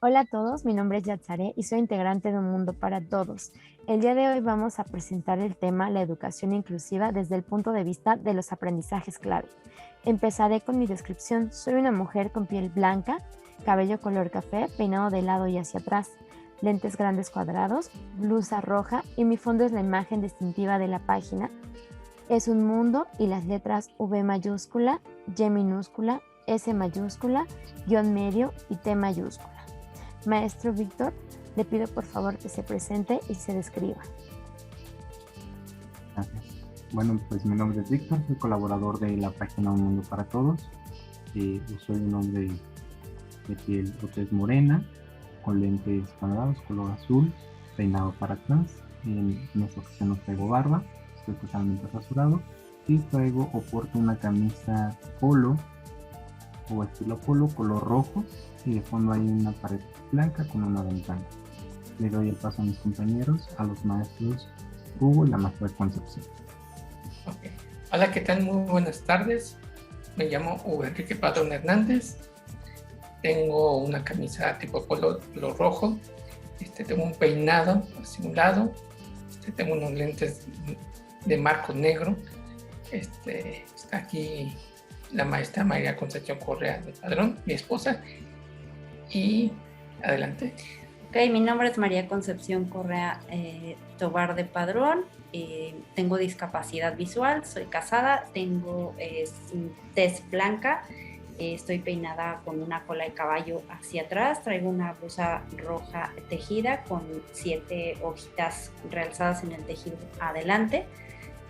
Hola a todos, mi nombre es Yatzare y soy integrante de Un Mundo para Todos. El día de hoy vamos a presentar el tema la educación inclusiva desde el punto de vista de los aprendizajes clave. Empezaré con mi descripción. Soy una mujer con piel blanca, cabello color café, peinado de lado y hacia atrás, lentes grandes cuadrados, blusa roja y mi fondo es la imagen distintiva de la página. Es un mundo y las letras V mayúscula, Y minúscula, S mayúscula, guión medio y T mayúscula. Maestro Víctor, le pido por favor que se presente y se describa. Gracias. Bueno, pues mi nombre es Víctor, soy colaborador de la página Un Mundo para Todos. Yo soy un hombre de piel o tez morena, con lentes cuadrados, color azul, peinado para atrás. En esta ocasión no traigo barba, estoy totalmente rasurado y traigo o porto una camisa polo o estilo polo, color rojo, y de fondo hay una pared blanca con una ventana. Le doy el paso a mis compañeros, a los maestros Hugo y la maestra Concepción. Okay. Hola, ¿qué tal? Muy buenas tardes. Me llamo Hugo Enrique Padrón Hernández. Tengo una camisa tipo polo rojo. Tengo un peinado hacia un lado. Tengo unos lentes de marco negro. Está aquí la maestra María Concepción Correa de Padrón, mi esposa. Y adelante. Ok, mi nombre es María Concepción Correa Tobar de Padrón. Tengo discapacidad visual, soy casada, tengo tez blanca, estoy peinada con una cola de caballo hacia atrás, traigo una blusa roja tejida con 7 hojitas realzadas en el tejido adelante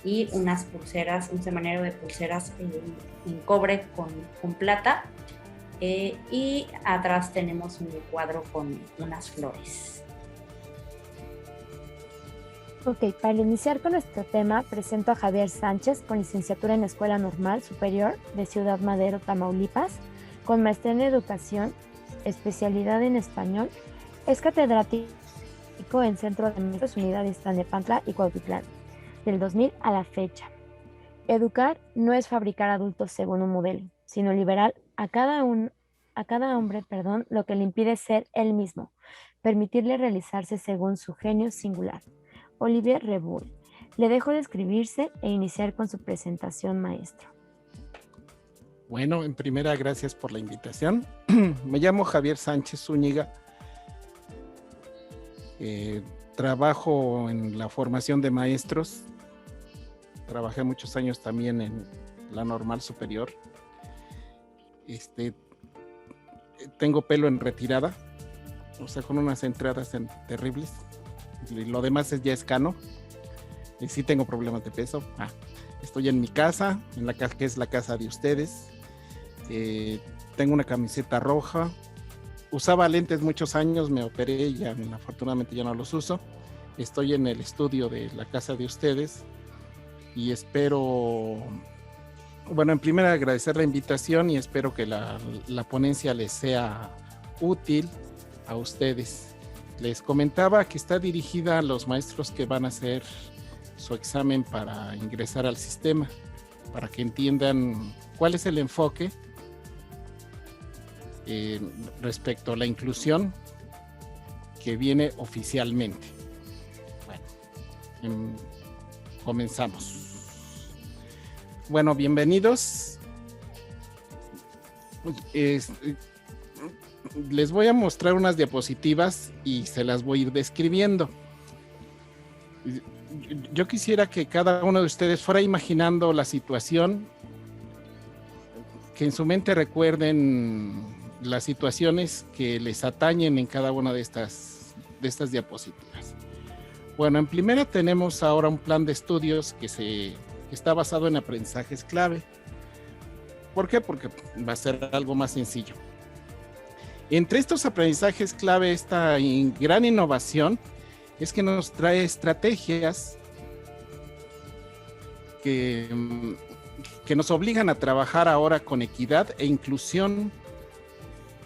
y unas pulseras, un semanero de pulseras en cobre con plata. Y atrás tenemos un cuadro con unas flores. Ok, para iniciar con nuestro tema, presento a Javier Sánchez con licenciatura en Escuela Normal Superior de Ciudad Madero, Tamaulipas, con maestría en Educación, especialidad en Español, es catedrático en Centro de Maestros Unidades Tlalnepantla y Cuautitlán, del 2000 a la fecha. Educar no es fabricar adultos según un modelo, sino liberar a cada hombre, lo que le impide ser él mismo, permitirle realizarse según su genio singular. Olivier Reboul. Le dejo de escribirse e iniciar con su presentación, maestro. Bueno, en primera, gracias por la invitación. Me llamo Javier Sánchez Zúñiga. Trabajo en la formación de maestros. Trabajé muchos años también en la Normal Superior. Tengo pelo en retirada, o sea, con unas entradas terribles. Y lo demás ya es cano. Y sí tengo problemas de peso. Estoy en mi casa, en la casa que es la casa de ustedes. Tengo una camiseta roja. Usaba lentes muchos años, me operé y ya, afortunadamente ya no los uso. Estoy en el estudio de la casa de ustedes y espero, bueno, en primera agradecer la invitación y espero que la ponencia les sea útil a ustedes. Les comentaba que está dirigida a los maestros que van a hacer su examen para ingresar al sistema, para que entiendan cuál es el enfoque respecto a la inclusión que viene oficialmente. Bueno, comenzamos. Bueno, bienvenidos. Les voy a mostrar unas diapositivas y se las voy a ir describiendo. Yo quisiera que cada uno de ustedes fuera imaginando la situación, que en su mente recuerden las situaciones que les atañen en cada una de estas diapositivas. Bueno, en primera tenemos ahora un plan de estudios que está basado en aprendizajes clave. ¿Por qué? Porque va a ser algo más sencillo. Entre estos aprendizajes clave, esta gran innovación es que nos trae estrategias que nos obligan a trabajar ahora con equidad e inclusión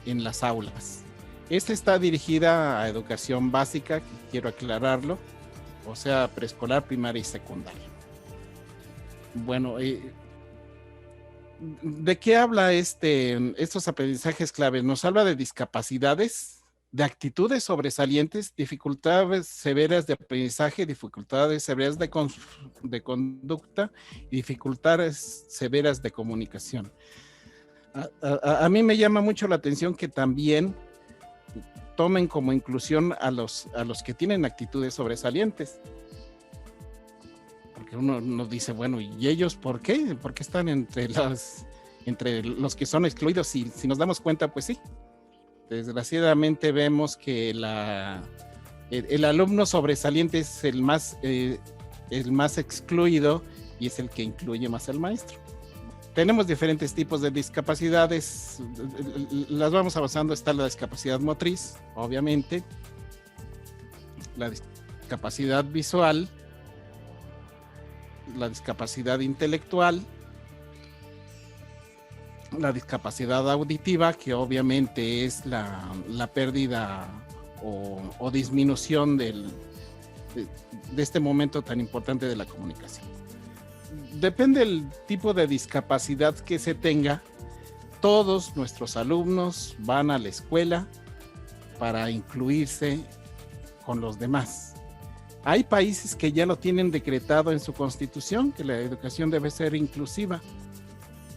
en las aulas. Esta está dirigida a educación básica, quiero aclararlo, o sea, preescolar, primaria y secundaria. Bueno, ¿de qué habla estos aprendizajes claves? Nos habla de discapacidades, de actitudes sobresalientes, dificultades severas de aprendizaje, dificultades severas de conducta y dificultades severas de comunicación. A mí me llama mucho la atención que también tomen como inclusión a los que tienen actitudes sobresalientes. Porque uno nos dice, bueno, ¿y ellos por qué? ¿Por qué están entre los que son excluidos? Si nos damos cuenta, pues sí. Desgraciadamente vemos que el alumno sobresaliente es el más excluido y es el que incluye más al maestro. Tenemos diferentes tipos de discapacidades, las vamos avanzando. Está la discapacidad motriz, obviamente, la discapacidad visual, la discapacidad intelectual, la discapacidad auditiva, que obviamente es la pérdida o disminución de este momento tan importante de la comunicación. Depende del tipo de discapacidad que se tenga, todos nuestros alumnos van a la escuela para incluirse con los demás. Hay países que ya lo tienen decretado en su constitución, que la educación debe ser inclusiva.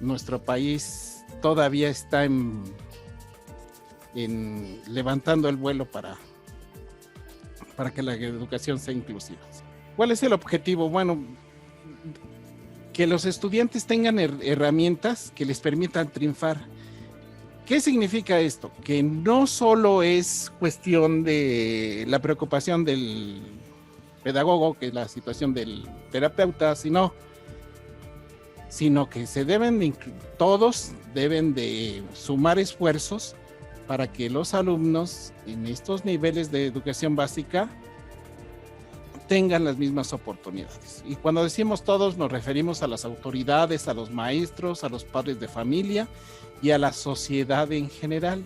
Nuestro país todavía está levantando el vuelo para que la educación sea inclusiva. ¿Cuál es el objetivo? Bueno, que los estudiantes tengan herramientas que les permitan triunfar. ¿Qué significa esto? Que no solo es cuestión de la preocupación del pedagogo, que es la situación del terapeuta, sino que todos deben de sumar esfuerzos para que los alumnos en estos niveles de educación básica tengan las mismas oportunidades. Y cuando decimos todos, nos referimos a las autoridades, a los maestros, a los padres de familia y a la sociedad en general,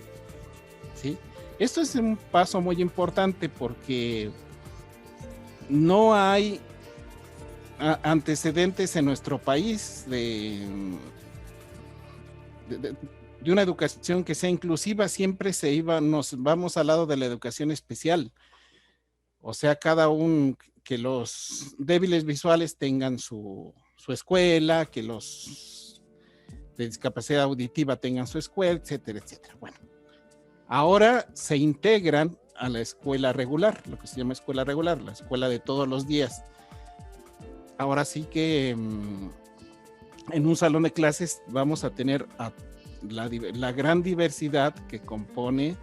¿sí? Esto es un paso muy importante porque no hay antecedentes en nuestro país de una educación que sea inclusiva. Siempre nos vamos al lado de la educación especial. O sea, que los débiles visuales tengan su escuela, que los de discapacidad auditiva tengan su escuela, etcétera, etcétera. Bueno, ahora se integran a la escuela regular, lo que se llama escuela regular, la escuela de todos los días. Ahora sí que en un salón de clases vamos a tener la gran diversidad que compone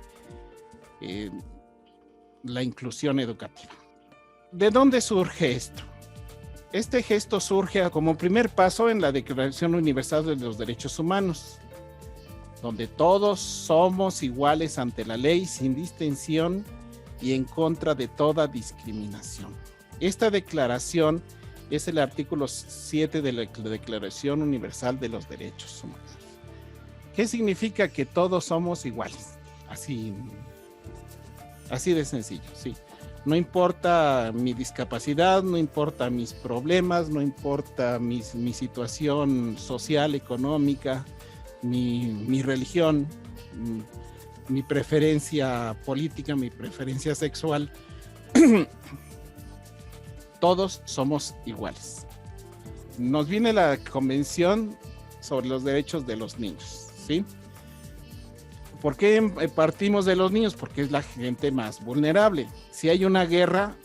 la inclusión educativa. ¿De dónde surge esto? Este gesto surge como primer paso en la Declaración Universal de los Derechos Humanos, donde todos somos iguales ante la ley sin distinción y en contra de toda discriminación. Esta declaración es el artículo 7 de la Declaración Universal de los Derechos Humanos. ¿Qué significa que todos somos iguales? Así de sencillo, sí. No importa mi discapacidad, no importa mis problemas, no importa mi situación social, económica, mi religión, mi preferencia política, mi preferencia sexual. Todos somos iguales. Nos viene la Convención sobre los Derechos de los Niños, ¿sí? ¿Por qué partimos de los niños? Porque es la gente más vulnerable. Si hay una guerra,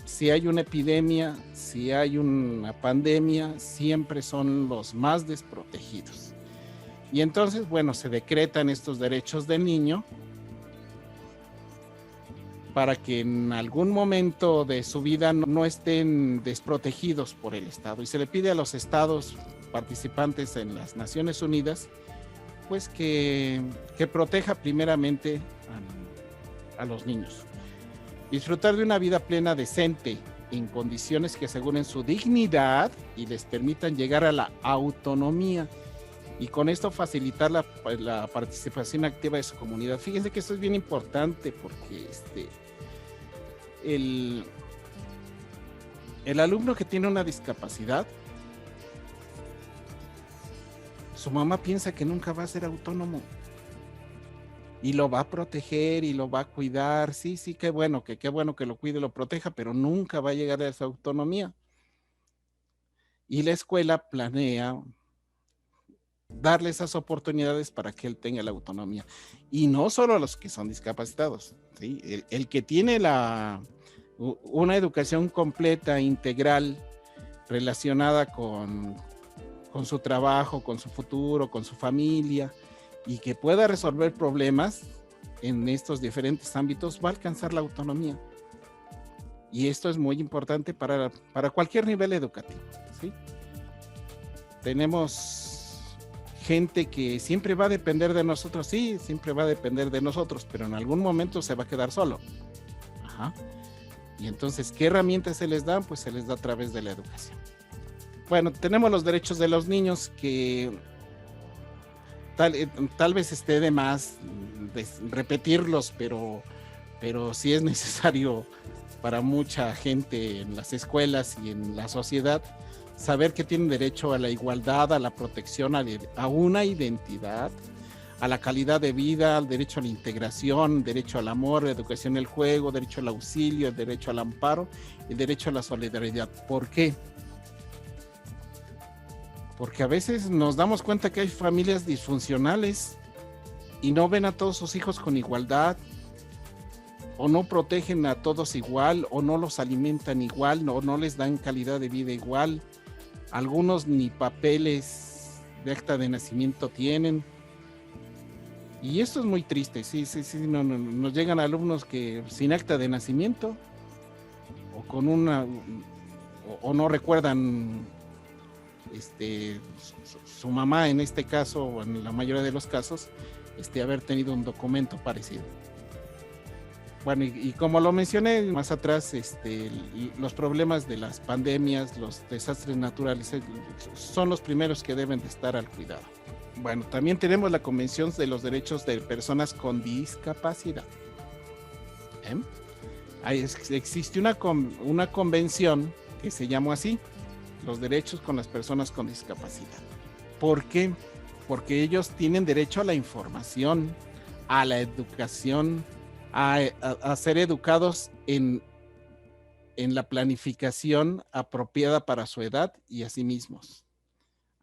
si hay una epidemia, si hay una pandemia, siempre son los más desprotegidos. Y entonces, bueno, se decretan estos derechos del niño para que en algún momento de su vida no estén desprotegidos por el Estado. Y se le pide a los estados participantes en las Naciones Unidas pues que proteja primeramente a los niños. Disfrutar de una vida plena, decente, en condiciones que aseguren su dignidad y les permitan llegar a la autonomía, y con esto facilitar la participación activa de su comunidad. Fíjense que esto es bien importante porque el alumno que tiene una discapacidad, su mamá piensa que nunca va a ser autónomo. y lo va a proteger y lo va a cuidar. Sí, qué bueno que lo cuide y lo proteja, pero nunca va a llegar a esa autonomía. Y la escuela planea darle esas oportunidades para que él tenga la autonomía. Y no solo a los que son discapacitados, ¿sí? El que tiene una educación completa, integral, relacionada con su trabajo, con su futuro, con su familia, y que pueda resolver problemas en estos diferentes ámbitos, va a alcanzar la autonomía. Y esto es muy importante para cualquier nivel educativo, ¿sí? Tenemos gente que siempre va a depender de nosotros, sí, siempre va a depender de nosotros, pero en algún momento se va a quedar solo. Ajá. Y entonces, ¿qué herramientas se les dan? Pues se les da a través de la educación. Bueno, tenemos los derechos de los niños, que tal vez esté de más repetirlos, pero sí es necesario para mucha gente en las escuelas y en la sociedad saber que tienen derecho a la igualdad, a la protección, a una identidad, a la calidad de vida, al derecho a la integración, derecho al amor, a la educación, el juego, derecho al auxilio, el derecho al amparo, el derecho a la solidaridad. ¿Por qué? Porque a veces nos damos cuenta que hay familias disfuncionales y no ven a todos sus hijos con igualdad, o no protegen a todos igual, o no los alimentan igual, no les dan calidad de vida igual. Algunos ni papeles de acta de nacimiento tienen. Y esto es muy triste. Sí, nos llegan alumnos que sin acta de nacimiento, o no recuerdan su mamá, en este caso, o en la mayoría de los casos, haber tenido un documento parecido. Bueno, y como lo mencioné más atrás, los problemas de las pandemias, los desastres naturales, son los primeros que deben de estar al cuidado. Bueno, también tenemos la Convención de los Derechos de Personas con Discapacidad. Existe una convención que se llamó así, los derechos con las personas con discapacidad. ¿Por qué? Porque ellos tienen derecho a la información, a la educación, a ser educados en la planificación apropiada para su edad y a sí mismos.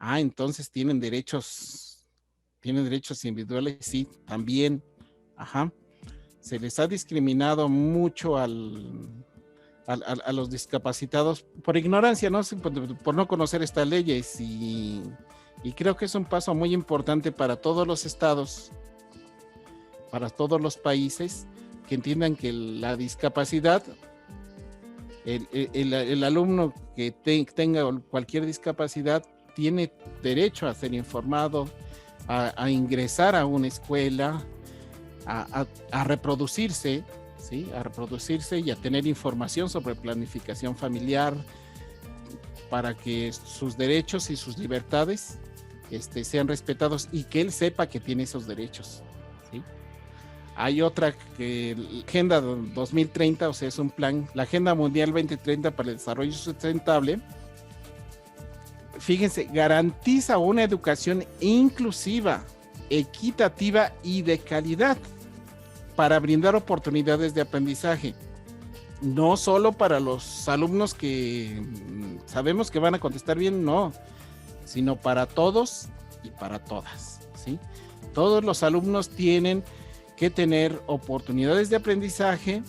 Entonces tienen derechos individuales, sí, también. Ajá. Se les ha discriminado mucho a los discapacitados por ignorancia, ¿no? Por no conocer estas leyes, y creo que es un paso muy importante para todos los estados, para todos los países, que entiendan que la discapacidad, el alumno que tenga cualquier discapacidad tiene derecho a ser informado, a ingresar a una escuela, a reproducirse, ¿sí? A reproducirse y a tener información sobre planificación familiar, para que sus derechos y sus libertades sean respetados, y que él sepa que tiene esos derechos, ¿sí? Hay otra, que la Agenda 2030, o sea, es un plan, la Agenda Mundial 2030 para el Desarrollo Sustentable. Fíjense, garantiza una educación inclusiva, equitativa y de calidad, para brindar oportunidades de aprendizaje, no solo para los alumnos que sabemos que van a contestar bien, no, sino para todos y para todas, ¿sí? Todos los alumnos tienen que tener oportunidades de aprendizaje,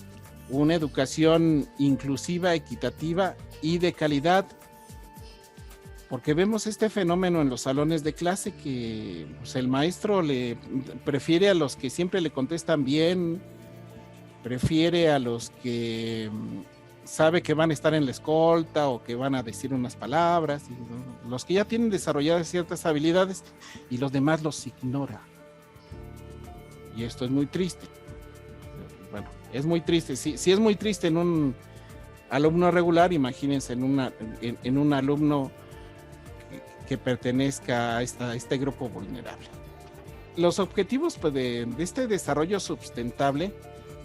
una educación inclusiva, equitativa y de calidad, porque vemos este fenómeno en los salones de clase, que pues, el maestro le prefiere a los que siempre le contestan bien, prefiere a los que sabe que van a estar en la escolta o que van a decir unas palabras, y los que ya tienen desarrolladas ciertas habilidades, y los demás los ignora. Y esto es muy triste. Bueno, es muy triste. Si es muy triste en un alumno regular, imagínense en un alumno que pertenezca a este grupo vulnerable. Los objetivos, pues, de este desarrollo sustentable,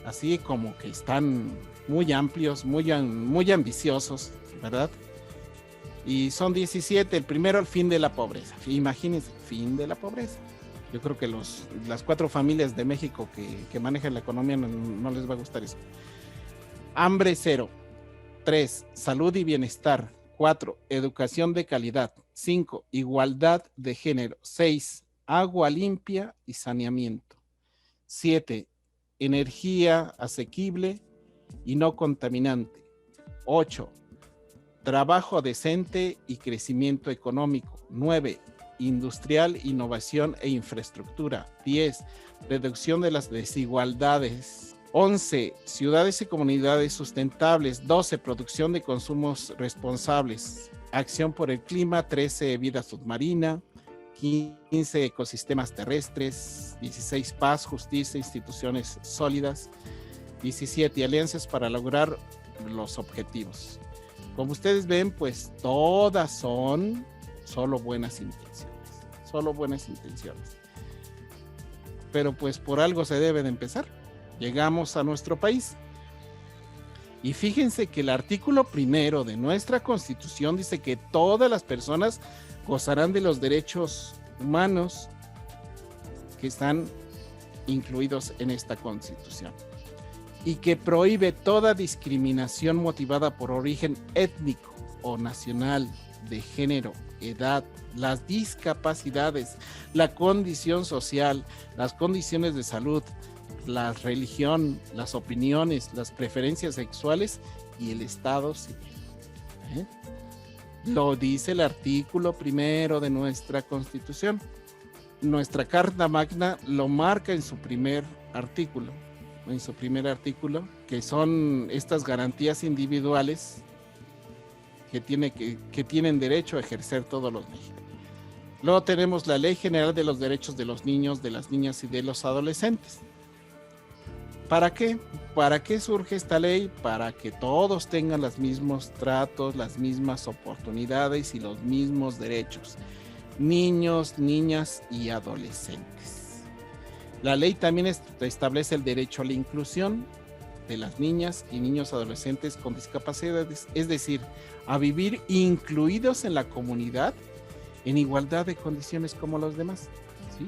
así como que están muy amplios, muy ambiciosos, ¿verdad? Y son 17. El primero, el fin de la pobreza. Imagínense, fin de la pobreza. Yo creo que las 4 familias de México que manejan la economía no les va a gustar eso. Hambre cero. 3, salud y bienestar. 4, educación de calidad. 5, igualdad de género. 6, agua limpia y saneamiento. 7, energía asequible y no contaminante. 8, trabajo decente y crecimiento económico. 9, industrial, innovación e infraestructura. 10, reducción de las desigualdades. 11, ciudades y comunidades sustentables. 12, producción de consumos responsables. Acción por el clima. 13, vida submarina. 15, ecosistemas terrestres. 16, paz, justicia, instituciones sólidas. 17, alianzas para lograr los objetivos. Como ustedes ven, pues todas son solo buenas intenciones. Solo buenas intenciones. Pero pues por algo se debe de empezar. Llegamos a nuestro país. Y fíjense que el artículo 1 de nuestra Constitución dice que todas las personas gozarán de los derechos humanos que están incluidos en esta Constitución. Y que prohíbe toda discriminación motivada por origen étnico o nacional, de género, edad, las discapacidades, la condición social, las condiciones de salud, la religión, las opiniones, las preferencias sexuales y el estado civil. Lo dice el artículo 1 de nuestra Constitución. Nuestra Carta Magna lo marca en su primer artículo, que son estas garantías individuales que tienen derecho a ejercer todos los mexicanos. Luego tenemos la Ley General de los Derechos de los Niños, de las Niñas y de los Adolescentes. ¿Para qué? ¿Para qué surge esta ley? Para que todos tengan los mismos tratos, las mismas oportunidades y los mismos derechos. Niños, niñas y adolescentes. La ley también establece el derecho a la inclusión de las niñas y niños adolescentes con discapacidades, es decir, a vivir incluidos en la comunidad en igualdad de condiciones como los demás, ¿sí?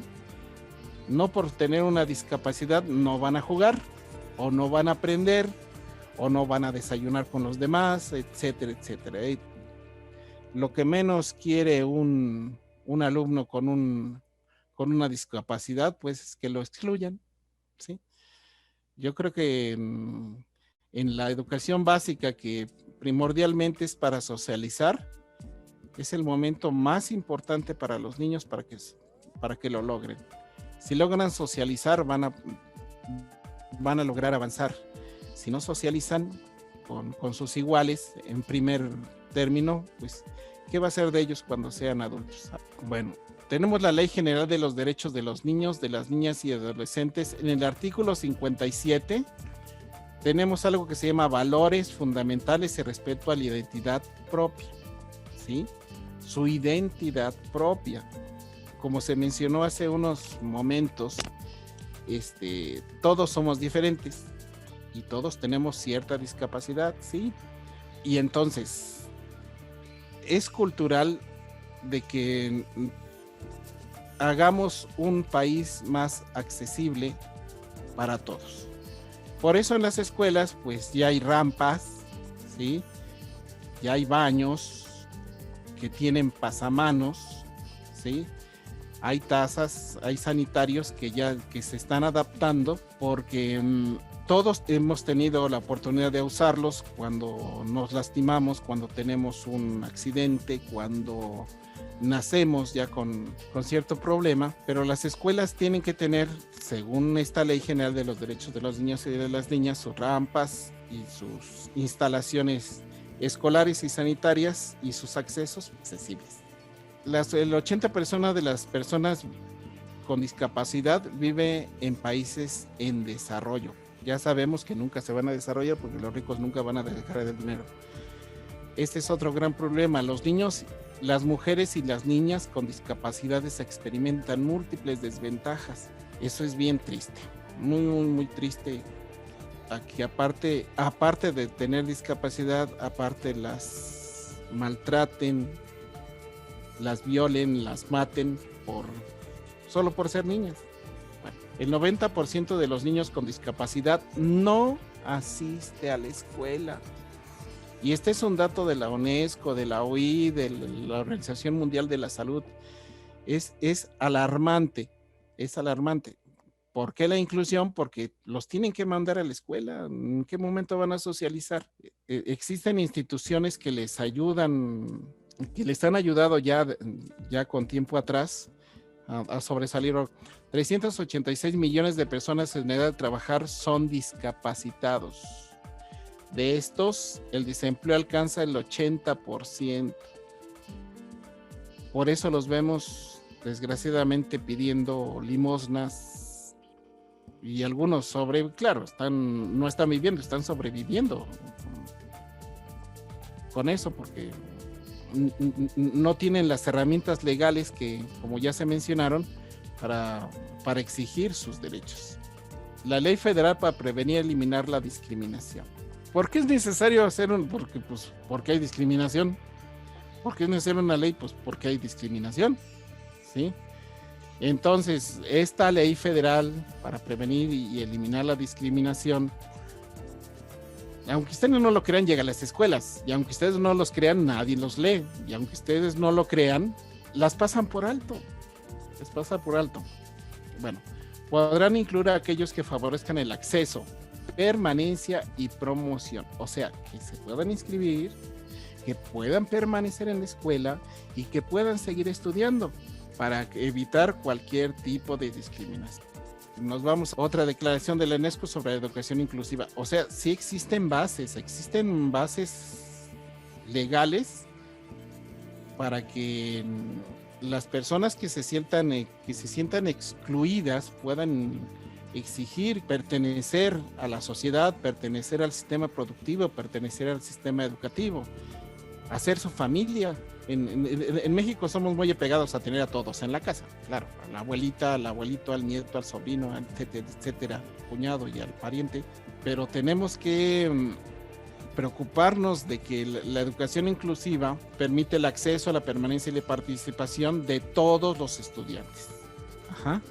No por tener una discapacidad no van a jugar, o no van a aprender, o no van a desayunar con los demás, etcétera, etcétera. Lo que menos quiere un alumno con una discapacidad, pues es que lo excluyan, ¿sí? Yo creo que en la educación básica, que primordialmente es para socializar, es el momento más importante para los niños para que lo logren. Si logran socializar, van a lograr avanzar. Si no socializan con sus iguales, en primer término, pues, ¿qué va a ser de ellos cuando sean adultos? Bueno, tenemos la Ley General de los Derechos de los Niños, de las Niñas y Adolescentes. En el artículo 57 tenemos algo que se llama valores fundamentales y respeto a la identidad propia, ¿sí? Su identidad propia. Como se mencionó hace unos momentos, todos somos diferentes y todos tenemos cierta discapacidad, ¿sí? Y entonces es cultural de que hagamos un país más accesible para todos. Por eso en las escuelas pues ya hay rampas, ¿sí? Ya hay baños que tienen pasamanos, ¿sí? Hay tazas, hay sanitarios que se están adaptando porque todos hemos tenido la oportunidad de usarlos cuando nos lastimamos, cuando tenemos un accidente, cuando nacemos ya con cierto problema, pero las escuelas tienen que tener, según esta Ley General de los Derechos de los Niños y de las Niñas, sus rampas y sus instalaciones escolares y sanitarias y sus accesos accesibles. El 80% de las personas con discapacidad vive en países en desarrollo. Ya sabemos que nunca se van a desarrollar porque los ricos nunca van a dejar el dinero. Este es otro gran problema. Los niños, las mujeres y las niñas con discapacidades experimentan múltiples desventajas. Eso es bien triste, muy, muy, muy triste. Aquí aparte de tener discapacidad, aparte las maltraten, las violen, las maten por solo por ser niñas. Bueno, el 90% de los niños con discapacidad no asiste a la escuela. Y este es un dato de la UNESCO, de la OI, de la Organización Mundial de la Salud. Es alarmante, es alarmante. ¿Por qué la inclusión? Porque los tienen que mandar a la escuela. ¿En qué momento van a socializar? Existen instituciones que les ayudan, que les han ayudado ya con tiempo atrás a sobresalir. 386 millones de personas en edad de trabajar son discapacitados. De estos, el desempleo alcanza el 80%. Por eso los vemos, desgraciadamente, pidiendo limosnas. Y algunos claro, no están viviendo, están sobreviviendo con eso, porque no tienen las herramientas legales que, como ya se mencionaron, para exigir sus derechos. La ley federal para prevenir y eliminar la discriminación. ¿Por qué es necesario hacer porque hay discriminación? ¿Por qué es necesaria una ley? Pues porque hay discriminación, ¿sí? Entonces, esta ley federal para prevenir y eliminar la discriminación, aunque ustedes no lo crean, llega a las escuelas, y aunque ustedes no los crean, nadie los lee, y aunque ustedes no lo crean, las pasan por alto, les pasa por alto. Bueno, podrán incluir a aquellos que favorezcan el acceso, permanencia y promoción, o sea, que se puedan inscribir, que puedan permanecer en la escuela y que puedan seguir estudiando para evitar cualquier tipo de discriminación. Nos vamos a otra declaración de la UNESCO sobre la educación inclusiva. O sea, sí existen bases legales para que las personas que se sientan excluidas puedan exigir pertenecer a la sociedad, pertenecer al sistema productivo, pertenecer al sistema educativo, hacer su familia. En México somos muy apegados a tener a todos en la casa, claro, a la abuelita, al abuelito, al nieto, al sobrino, etcétera, etcétera, al cuñado y al pariente, pero tenemos que preocuparnos de que la educación inclusiva permite el acceso a la permanencia y la participación de todos los estudiantes. Ajá.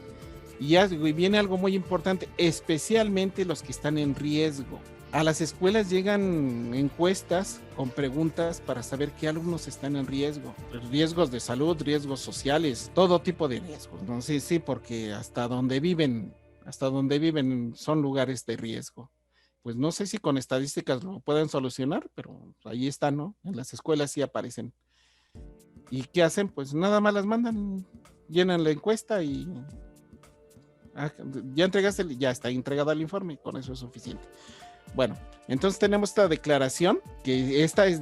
Y viene algo muy importante, especialmente los que están en riesgo. A las escuelas llegan encuestas con preguntas para saber qué alumnos están en riesgo. Riesgos de salud, riesgos sociales, todo tipo de riesgos, ¿no? Sí, porque hasta donde viven son lugares de riesgo. Pues no sé si con estadísticas lo pueden solucionar, pero ahí están, ¿no? En las escuelas sí aparecen. ¿Y qué hacen? Pues nada más las mandan, llenan la encuesta y ya entregaste, ya está entregado el informe, con eso es suficiente. Bueno, entonces tenemos esta declaración, que esta es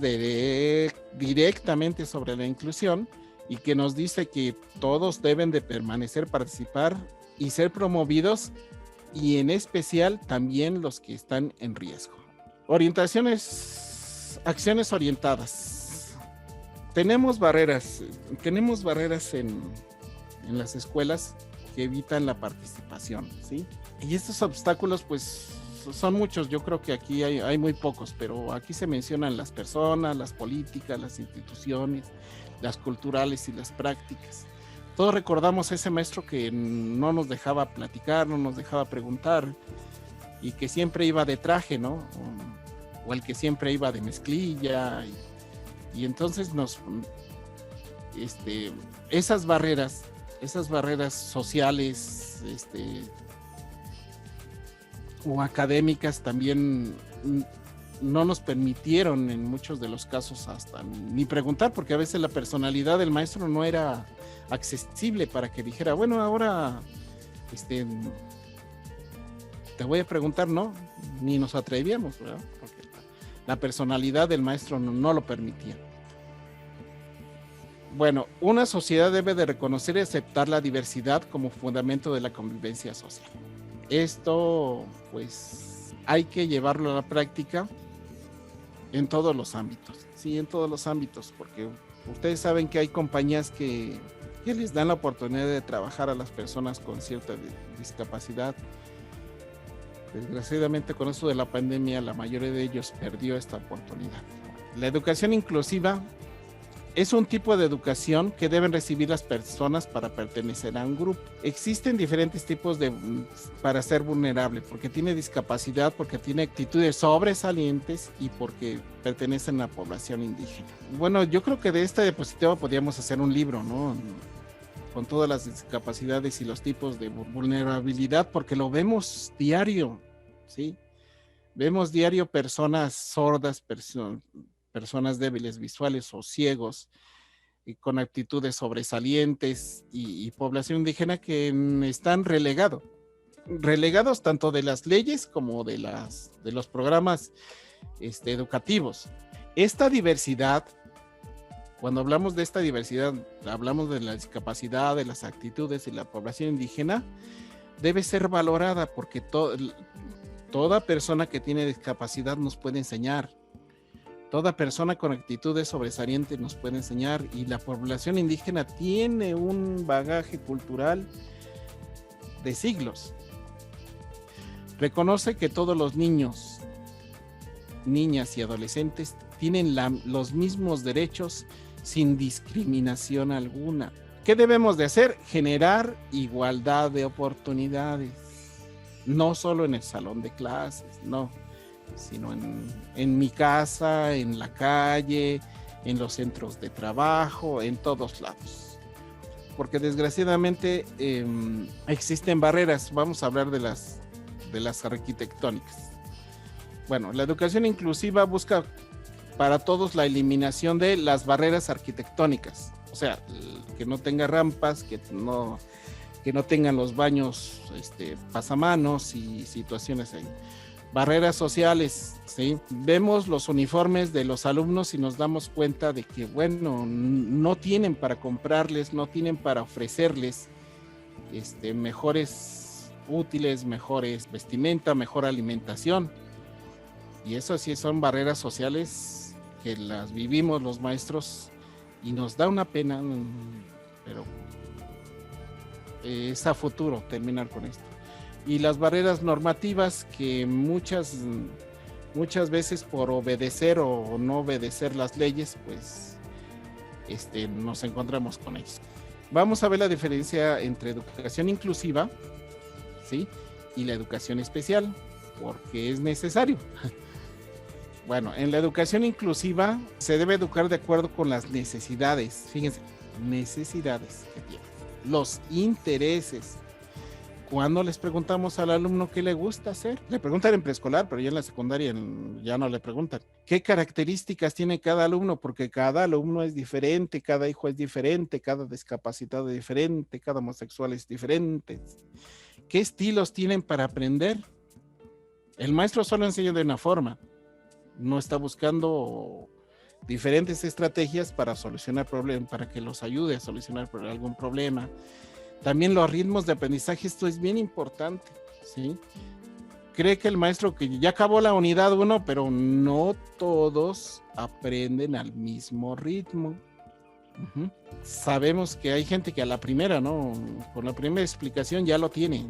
directamente sobre la inclusión y que nos dice que todos deben de permanecer, participar y ser promovidos, y en especial también los que están en riesgo. Acciones orientadas. Tenemos barreras en las escuelas que evitan la participación, ¿sí? Y estos obstáculos, pues, son muchos. Yo creo que aquí hay muy pocos, pero aquí se mencionan las personas, las políticas, las instituciones, las culturales y las prácticas. Todos recordamos a ese maestro que no nos dejaba platicar, no nos dejaba preguntar, y que siempre iba de traje, ¿no? O el que siempre iba de mezclilla, y entonces esas barreras sociales, o académicas también no nos permitieron en muchos de los casos hasta ni preguntar, porque a veces la personalidad del maestro no era accesible para que dijera, bueno, ahora te voy a preguntar, ¿no? Ni nos atrevíamos, ¿verdad? Porque la personalidad del maestro no lo permitía. Bueno, una sociedad debe de reconocer y aceptar la diversidad como fundamento de la convivencia social. Esto, pues, hay que llevarlo a la práctica en todos los ámbitos. Sí, en todos los ámbitos, porque ustedes saben que hay compañías que les dan la oportunidad de trabajar a las personas con cierta discapacidad. Desgraciadamente, con esto de la pandemia, la mayoría de ellos perdió esta oportunidad. La educación inclusiva Es un tipo de educación que deben recibir las personas para pertenecer a un grupo. Existen diferentes tipos para ser vulnerable, porque tiene discapacidad, porque tiene actitudes sobresalientes y porque pertenecen a la población indígena. Bueno, yo creo que de esta diapositiva podríamos hacer un libro, ¿no? Con todas las discapacidades y los tipos de vulnerabilidad, porque lo vemos diario, ¿sí? Vemos diario personas sordas, personas débiles visuales o ciegos, y con actitudes sobresalientes y población indígena que están relegados tanto de las leyes como de los programas educativos. Esta diversidad, cuando hablamos de esta diversidad, hablamos de la discapacidad, de las actitudes y la población indígena, debe ser valorada porque toda persona que tiene discapacidad nos puede enseñar. Toda persona con actitudes sobresalientes nos puede enseñar, y la población indígena tiene un bagaje cultural de siglos. Reconoce que todos los niños, niñas y adolescentes tienen los mismos derechos sin discriminación alguna. ¿Qué debemos de hacer? Generar igualdad de oportunidades, no solo en el salón de clases, no, sino en mi casa, en la calle, en los centros de trabajo, en todos lados. Porque desgraciadamente existen barreras. Vamos a hablar de las arquitectónicas. Bueno, la educación inclusiva busca para todos la eliminación de las barreras arquitectónicas. O sea, que no tenga rampas, que no tengan los baños pasamanos y situaciones ahí. Barreras sociales, ¿sí? Vemos los uniformes de los alumnos y nos damos cuenta de que, bueno, no tienen para comprarles, no tienen para ofrecerles mejores útiles, mejores vestimenta, mejor alimentación. Y eso sí son barreras sociales que las vivimos los maestros y nos da una pena, pero es a futuro terminar con esto. Y las barreras normativas que muchas veces por obedecer o no obedecer las leyes, pues nos encontramos con ellos. Vamos a ver la diferencia entre educación inclusiva, ¿sí? Y la educación especial, porque es necesario. Bueno, en la educación inclusiva se debe educar de acuerdo con las necesidades, fíjense, necesidades que tiene, los intereses. Cuando les preguntamos al alumno qué le gusta hacer, le preguntan en preescolar, pero ya en la secundaria ya no le preguntan. ¿Qué características tiene cada alumno? Porque cada alumno es diferente, cada hijo es diferente, cada discapacitado es diferente, cada homosexual es diferente. ¿Qué estilos tienen para aprender? El maestro solo enseña de una forma, no está buscando diferentes estrategias para solucionar problemas, para que los ayude a solucionar algún problema. También los ritmos de aprendizaje, esto es bien importante, ¿sí? Cree que el maestro que ya acabó la unidad 1, pero no todos aprenden al mismo ritmo. Sabemos que hay gente que a la primera, ¿no? Con la primera explicación ya lo tiene,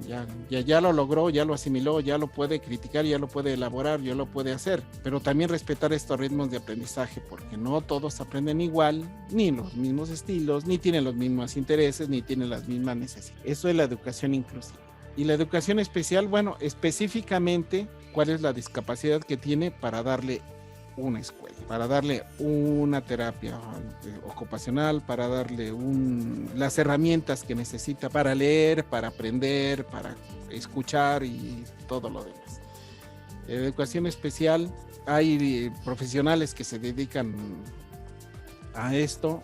ya lo logró, ya lo asimiló, ya lo puede criticar, ya lo puede elaborar, ya lo puede hacer. Pero también respetar estos ritmos de aprendizaje, porque no todos aprenden igual, ni los mismos estilos, ni tienen los mismos intereses, ni tienen las mismas necesidades. Eso es la educación inclusiva. Y la educación especial, bueno, específicamente, ¿cuál es la discapacidad que tiene para darle una escuela, para darle una terapia ocupacional, para darle las herramientas que necesita para leer, para aprender, para escuchar y todo lo demás? En educación especial hay profesionales que se dedican a esto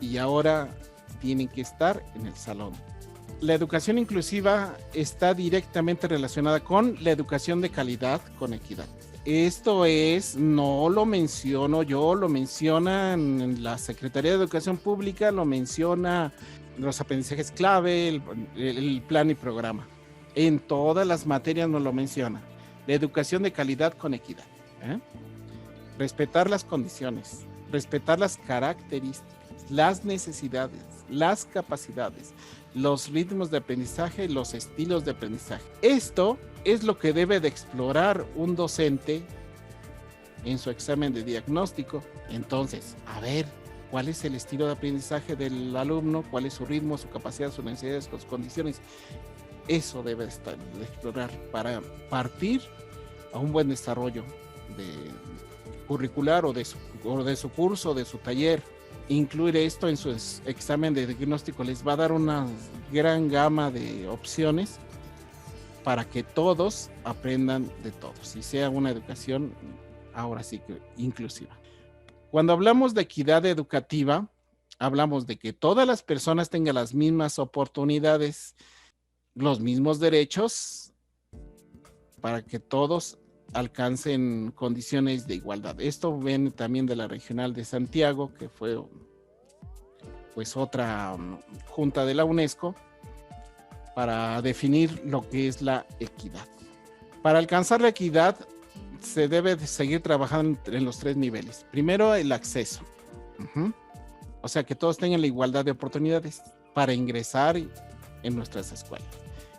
y ahora tienen que estar en el salón. La educación inclusiva está directamente relacionada con la educación de calidad con equidad. Esto no lo menciono yo, lo mencionan la Secretaría de Educación Pública, lo menciona los aprendizajes clave, el plan y programa. En todas las materias nos lo menciona. La educación de calidad con equidad. Respetar las condiciones, respetar las características, las necesidades, las capacidades, los ritmos de aprendizaje, los estilos de aprendizaje. Esto es lo que debe de explorar un docente en su examen de diagnóstico. Entonces, a ver, cuál es el estilo de aprendizaje del alumno, cuál es su ritmo, su capacidad, sus necesidades, sus condiciones. Eso debe de explorar para partir a un buen desarrollo curricular o de su curso, de su taller. Incluir esto en su examen de diagnóstico les va a dar una gran gama de opciones para que todos aprendan de todos y sea una educación ahora sí que inclusiva. Cuando hablamos de equidad educativa, hablamos de que todas las personas tengan las mismas oportunidades, los mismos derechos, para que todos alcancen condiciones de igualdad. Esto viene también de la Regional de Santiago, que fue pues otra junta de la UNESCO para definir lo que es la equidad. Para alcanzar la equidad se debe de seguir trabajando en los 3 niveles. Primero, el acceso. O sea, que todos tengan la igualdad de oportunidades para ingresar en nuestras escuelas.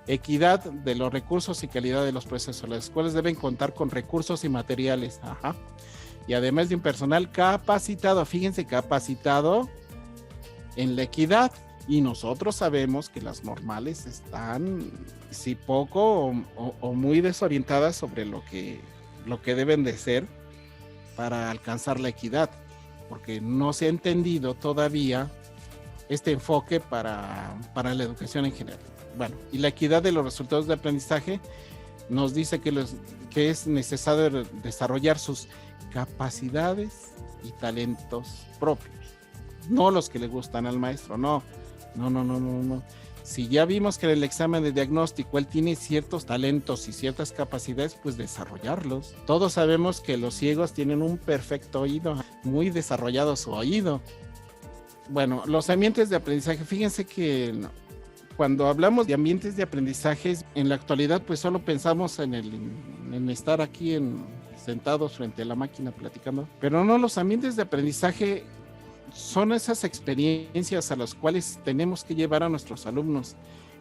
Equidad de los recursos y calidad de los procesos. Las escuelas deben contar con recursos y materiales. Y además de un personal capacitado. Fíjense, capacitado en la equidad. Y nosotros sabemos que las normales están, si poco o muy desorientadas sobre lo que deben de ser para alcanzar la equidad. Porque no se ha entendido todavía este enfoque para la educación en general. Bueno, y la equidad de los resultados de aprendizaje nos dice que es necesario desarrollar sus capacidades y talentos propios, no los que le gustan al maestro, no. Si ya vimos que en el examen de diagnóstico él tiene ciertos talentos y ciertas capacidades, pues desarrollarlos. Todos sabemos que los ciegos tienen un perfecto oído, muy desarrollado su oído. Bueno, los ambientes de aprendizaje, fíjense que cuando hablamos de ambientes de aprendizaje, en la actualidad pues solo pensamos en estar aquí sentados frente a la máquina platicando, pero no, los ambientes de aprendizaje son esas experiencias a las cuales tenemos que llevar a nuestros alumnos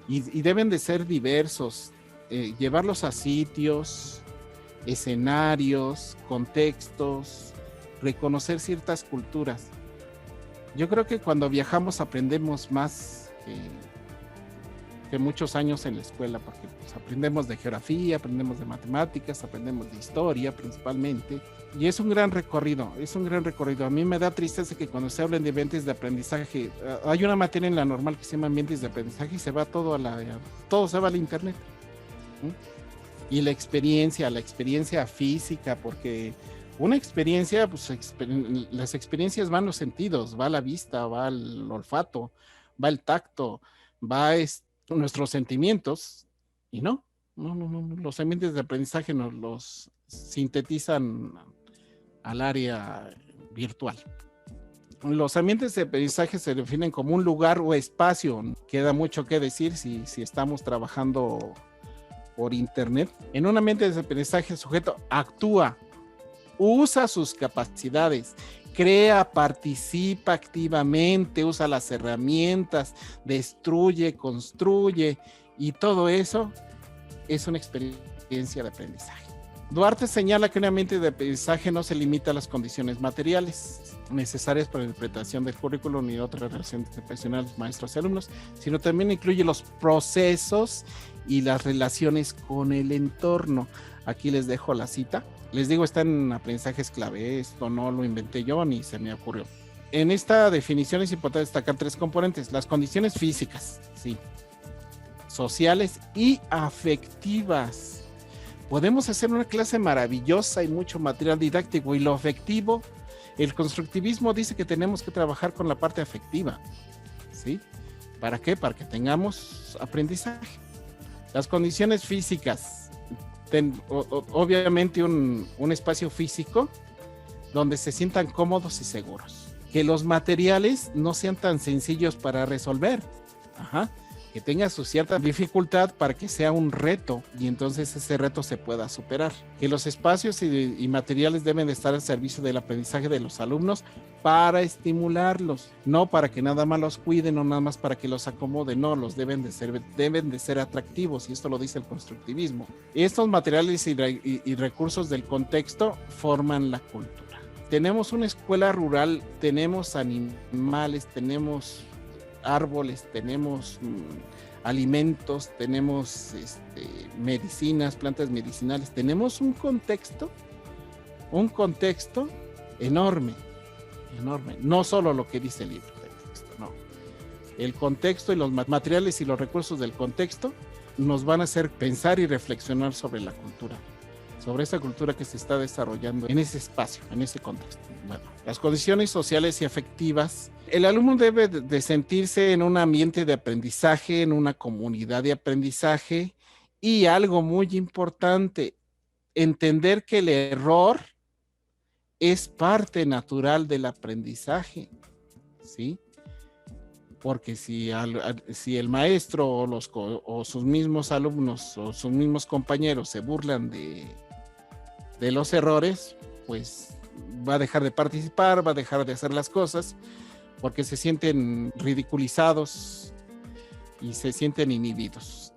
y deben de ser diversos, llevarlos a sitios, escenarios, contextos, reconocer ciertas culturas. Yo creo que cuando viajamos aprendemos más que muchos años en la escuela, porque pues, aprendemos de geografía, aprendemos de matemáticas, aprendemos de historia principalmente, y es un gran recorrido. A mí me da tristeza que cuando se hablen de ambientes de aprendizaje, hay una materia en la normal que se llama ambientes de aprendizaje y se va todo se va al internet. Y la experiencia física, porque una experiencia, pues las experiencias van los sentidos, va la vista, va el olfato, va el tacto, va nuestros sentimientos, y no, los ambientes de aprendizaje nos los sintetizan al área virtual. Los ambientes de aprendizaje se definen como un lugar o espacio. Queda mucho que decir si estamos trabajando por internet. En un ambiente de aprendizaje el sujeto actúa, usa sus capacidades, crea, participa activamente, usa las herramientas, destruye, construye, y todo eso es una experiencia de aprendizaje. Duarte señala que un ambiente de aprendizaje no se limita a las condiciones materiales necesarias para la interpretación del currículo ni otras relaciones profesionales, maestros y alumnos, sino también incluye los procesos y las relaciones con el entorno. Aquí les dejo la cita. Les digo, está en Aprendizajes Clave. Esto no lo inventé yo ni se me ocurrió. En esta definición es importante destacar 3 componentes: las condiciones físicas, sí, sociales y afectivas. Podemos hacer una clase maravillosa y mucho material didáctico, y lo afectivo, el constructivismo dice que tenemos que trabajar con la parte afectiva, ¿sí? ¿Para qué? Para que tengamos aprendizaje. Las condiciones físicas, obviamente un espacio físico donde se sientan cómodos y seguros. Que los materiales no sean tan sencillos para resolver. Que tenga su cierta dificultad para que sea un reto y entonces ese reto se pueda superar. Que los espacios y materiales deben de estar al servicio del aprendizaje de los alumnos para estimularlos, no para que nada más los cuiden o nada más para que los acomoden, no, los deben de ser atractivos, y esto lo dice el constructivismo. Estos materiales y recursos del contexto forman la cultura. tenemos una escuela rural, tenemos animales, tenemos árboles, tenemos alimentos, tenemos medicinas, plantas medicinales, tenemos un contexto enorme, no solo lo que dice el libro de texto, no. El contexto y los materiales y los recursos del contexto nos van a hacer pensar y reflexionar sobre la cultura, sobre esa cultura que se está desarrollando en ese espacio, en ese contexto. Bueno, las condiciones sociales y afectivas. El alumno debe de sentirse en un ambiente de aprendizaje, en una comunidad de aprendizaje, y algo muy importante, entender que el error es parte natural del aprendizaje, ¿sí? Porque si el maestro o sus mismos alumnos o sus mismos compañeros se burlan de los errores, pues va a dejar de participar, va a dejar de hacer las cosas, porque se sienten ridiculizados y se sienten inhibidos.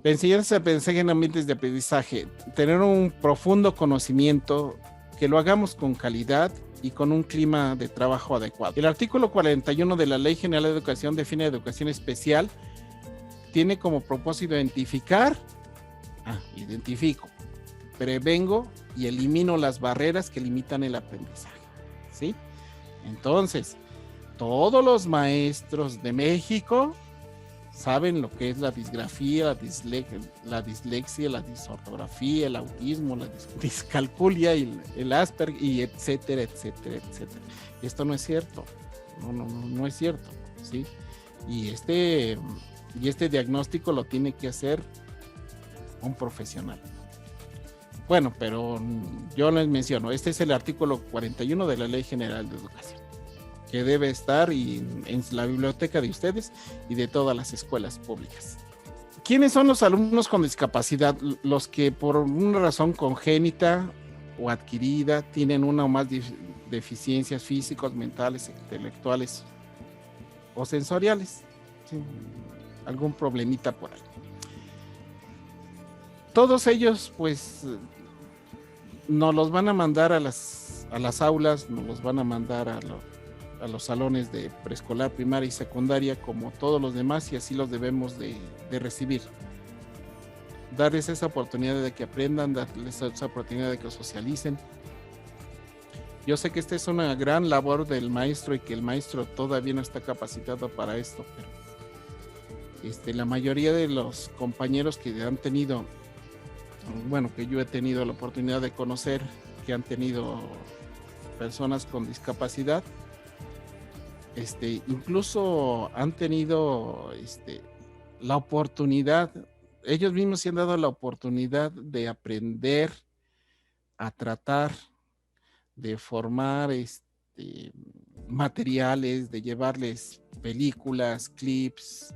La enseñanza de aprendizaje en ambientes de aprendizaje, tener un profundo conocimiento, que lo hagamos con calidad y con un clima de trabajo adecuado. El artículo 41 de la Ley General de Educación define educación especial, tiene como propósito identifico, prevengo y elimino las barreras que limitan el aprendizaje, ¿sí? Entonces, todos los maestros de México saben lo que es la disgrafía, la dislexia, la disortografía, el autismo, la discalculia, el Asperger, y etcétera, etcétera, etcétera. Esto no es cierto, no es cierto, ¿sí? Y este diagnóstico lo tiene que hacer un profesional. Bueno, pero yo les menciono, este es el artículo 41 de la Ley General de Educación, que debe estar en la biblioteca de ustedes y de todas las escuelas públicas. ¿Quiénes son los alumnos con discapacidad? Los que por una razón congénita o adquirida tienen una o más deficiencias físicas, mentales, intelectuales o sensoriales. ¿Sí? Algún problemita por ahí. Todos ellos, pues, nos los van a mandar a las aulas, nos los van a mandar a los salones de preescolar, primaria y secundaria, como todos los demás, y así los debemos de recibir. Darles esa oportunidad de que aprendan, darles esa oportunidad de que socialicen. Yo sé que esta es una gran labor del maestro y que el maestro todavía no está capacitado para esto, pero la mayoría de los compañeros que han tenido, bueno, que yo he tenido la oportunidad de conocer, que han tenido personas con discapacidad, incluso han tenido la oportunidad, ellos mismos se han dado la oportunidad de aprender a tratar, de formar materiales, de llevarles películas, clips,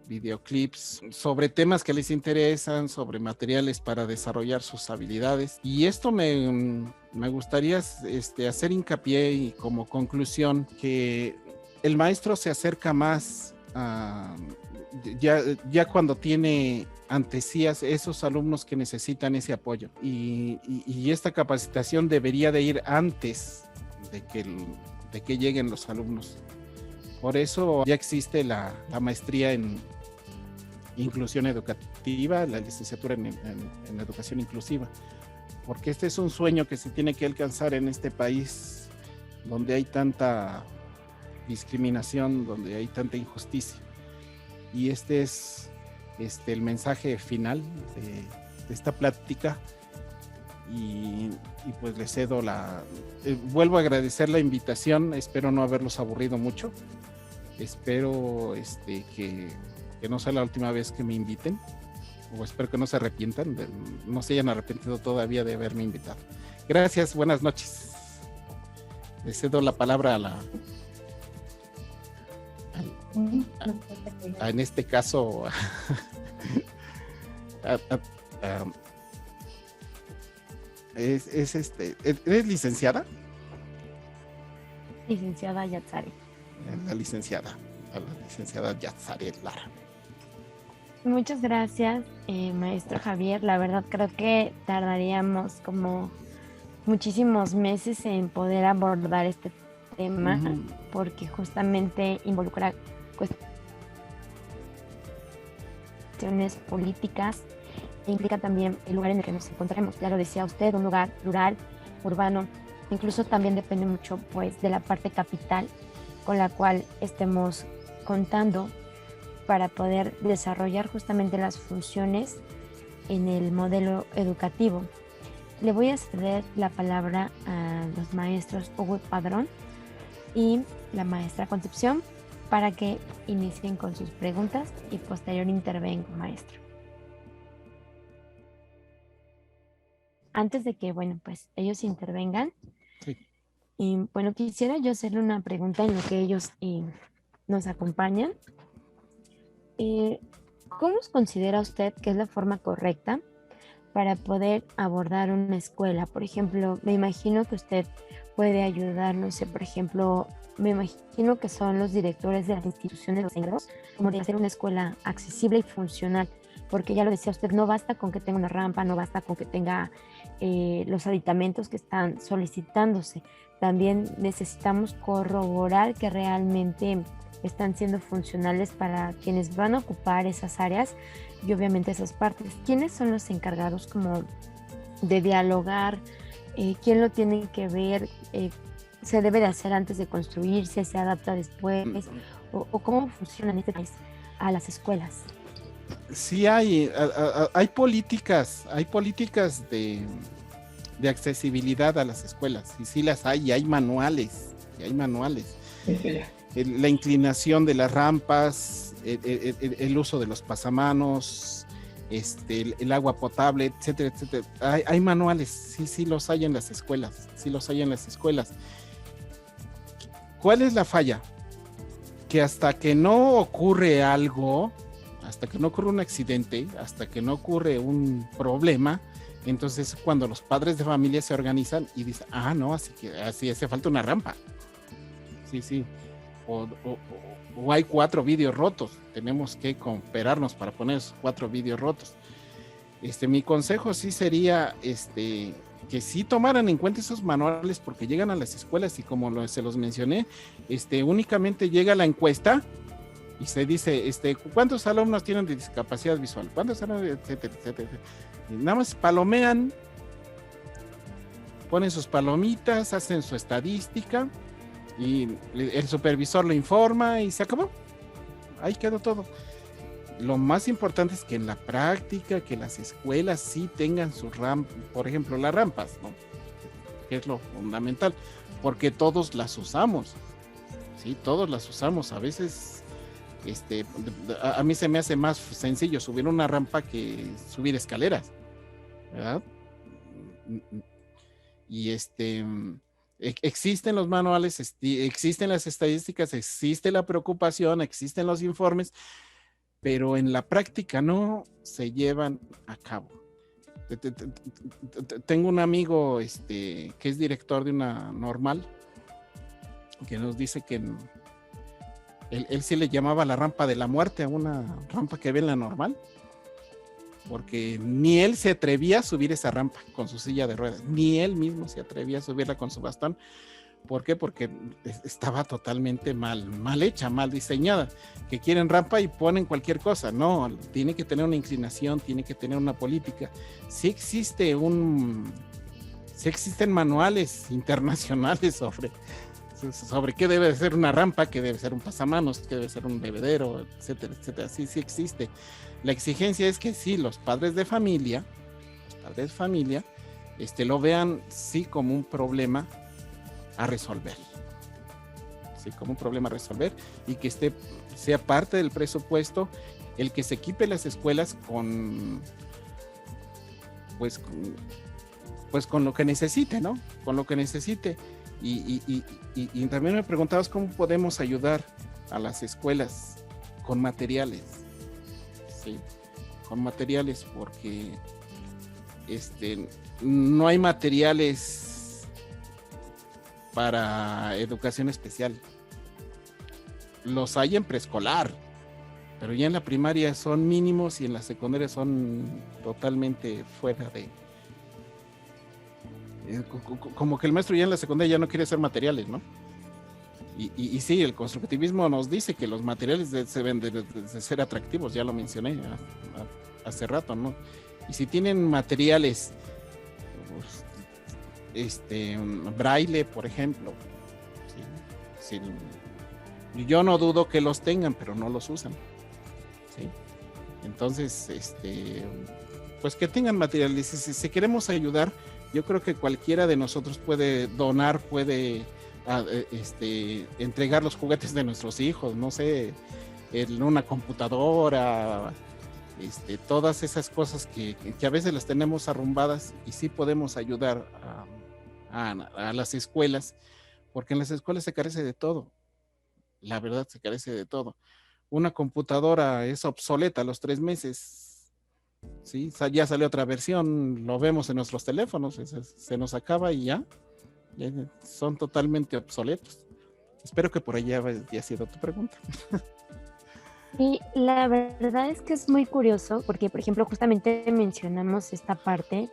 videoclips sobre temas que les interesan, sobre materiales para desarrollar sus habilidades. Y esto me gustaría hacer hincapié y como conclusión que el maestro se acerca más ya cuando tiene ante sí esos alumnos que necesitan ese apoyo, y esta capacitación debería de ir antes de que lleguen los alumnos. Por eso ya existe la maestría en inclusión educativa, la licenciatura en educación inclusiva, porque este es un sueño que se tiene que alcanzar en este país donde hay tanta discriminación, donde hay tanta injusticia. Y este es el mensaje final de esta plática, y pues les cedo vuelvo a agradecer la invitación. Espero no haberlos aburrido mucho, espero que no sea la última vez que me inviten, o espero que no se arrepientan, no se hayan arrepentido todavía de haberme invitado. Gracias, buenas noches. Les cedo la palabra en este caso ¿eres licenciada? Licenciada Yatzari. La licenciada Yatzari Lara. Muchas gracias, maestro Javier. La verdad creo que tardaríamos como muchísimos meses en poder abordar este tema, porque justamente involucra cuestiones políticas e implica también el lugar en el que nos encontremos. Ya lo decía usted, un lugar rural, urbano, incluso también depende mucho pues de la parte capital con la cual estemos contando para poder desarrollar justamente las funciones en el modelo educativo. Le voy a ceder la palabra a los maestros Hugo Padrón y la maestra Concepción para que inicien con sus preguntas y posterior intervengo, maestro. Antes de que, bueno, pues ellos intervengan, Sí. y bueno, quisiera yo hacerle una pregunta en lo que ellos nos acompañan. ¿Cómo considera usted que es la forma correcta para poder abordar una escuela? Por ejemplo, me imagino que usted puede ayudar, no sé, por ejemplo, me imagino que son los directores de las instituciones, los encargados, como de hacer una escuela accesible y funcional, porque ya lo decía usted, no basta con que tenga una rampa, no basta con que tenga los aditamentos que están solicitándose, también necesitamos corroborar que realmente están siendo funcionales para quienes van a ocupar esas áreas y obviamente esas partes. ¿Quiénes son los encargados como de dialogar? ¿Quién lo tiene que ver? ¿Se debe de hacer antes de construirse? ¿Se adapta después? ¿O cómo funcionan este país a las escuelas? Sí hay políticas de accesibilidad a las escuelas, y sí las hay, y hay manuales. La inclinación de las rampas, el uso de los pasamanos, el agua potable, etcétera, etcétera. Hay manuales, sí los hay en las escuelas, ¿Cuál es la falla? Que hasta que no ocurre algo, hasta que no ocurre un accidente, hasta que no ocurre un problema, entonces cuando los padres de familia se organizan y dicen, no, así hace falta una rampa. Sí. O hay 4 vidrios rotos, tenemos que cooperarnos para poner esos 4 vidrios rotos. Mi consejo sí sería que sí tomaran en cuenta esos manuales, porque llegan a las escuelas y como se los mencioné, únicamente llega la encuesta y se dice, ¿cuántos alumnos tienen de discapacidad visual? ¿Cuántos alumnos? Etcétera, etcétera. Y nada más palomean, ponen sus palomitas, hacen su estadística y el supervisor lo informa y se acabó. Ahí quedó todo. Lo más importante es que en la práctica, que las escuelas sí tengan sus rampas, por ejemplo, las rampas, ¿no? Que es lo fundamental, porque todos las usamos. Sí, todos las usamos. A veces, a mí se me hace más sencillo subir una rampa que subir escaleras, ¿verdad? Y existen los manuales, existen las estadísticas, existe la preocupación, existen los informes, pero en la práctica no se llevan a cabo. Tengo un amigo que es director de una normal, que nos dice que él sí le llamaba la rampa de la muerte a una rampa que ve en la normal, porque ni él se atrevía a subir esa rampa con su silla de ruedas, ni él mismo se atrevía a subirla con su bastón. ¿Por qué? Porque estaba totalmente mal hecha, mal diseñada. Que quieren rampa y ponen cualquier cosa. No, tiene que tener una inclinación, tiene que tener una política. Sí existen manuales internacionales sobre qué debe ser una rampa, qué debe ser un pasamanos, qué debe ser un bebedero, etcétera, etcétera. Sí existe. La exigencia es que sí, los padres de familia, lo vean sí como un problema a resolver. Sí, como un problema a resolver, y que sea parte del presupuesto el que se equipe las escuelas con lo que necesite, ¿no? Con lo que necesite. Y también me preguntabas cómo podemos ayudar a las escuelas con materiales. Sí, con materiales, porque no hay materiales para educación especial. Los hay en preescolar, pero ya en la primaria son mínimos y en la secundaria son totalmente fuera como que el maestro ya en la secundaria ya no quiere hacer materiales, ¿no? Y sí, el constructivismo nos dice que los materiales deben de ser atractivos, ya lo mencioné hace rato, ¿no? Y si tienen materiales, braille, por ejemplo, ¿sí? Yo no dudo que los tengan, pero no los usan, ¿sí? Entonces, pues que tengan materiales. Si queremos ayudar, yo creo que cualquiera de nosotros puede donar, puede entregar los juguetes de nuestros hijos, no sé, en una computadora, todas esas cosas que a veces las tenemos arrumbadas, y sí podemos ayudar a las escuelas, porque en las escuelas se carece de todo, la verdad se carece de todo. Una computadora es obsoleta a los 3 meses, ¿sí? Ya salió otra versión, lo vemos en nuestros teléfonos, se nos acaba y ya son totalmente obsoletos. Espero que por allá haya sido tu pregunta. Y la verdad es que es muy curioso porque, por ejemplo, justamente mencionamos esta parte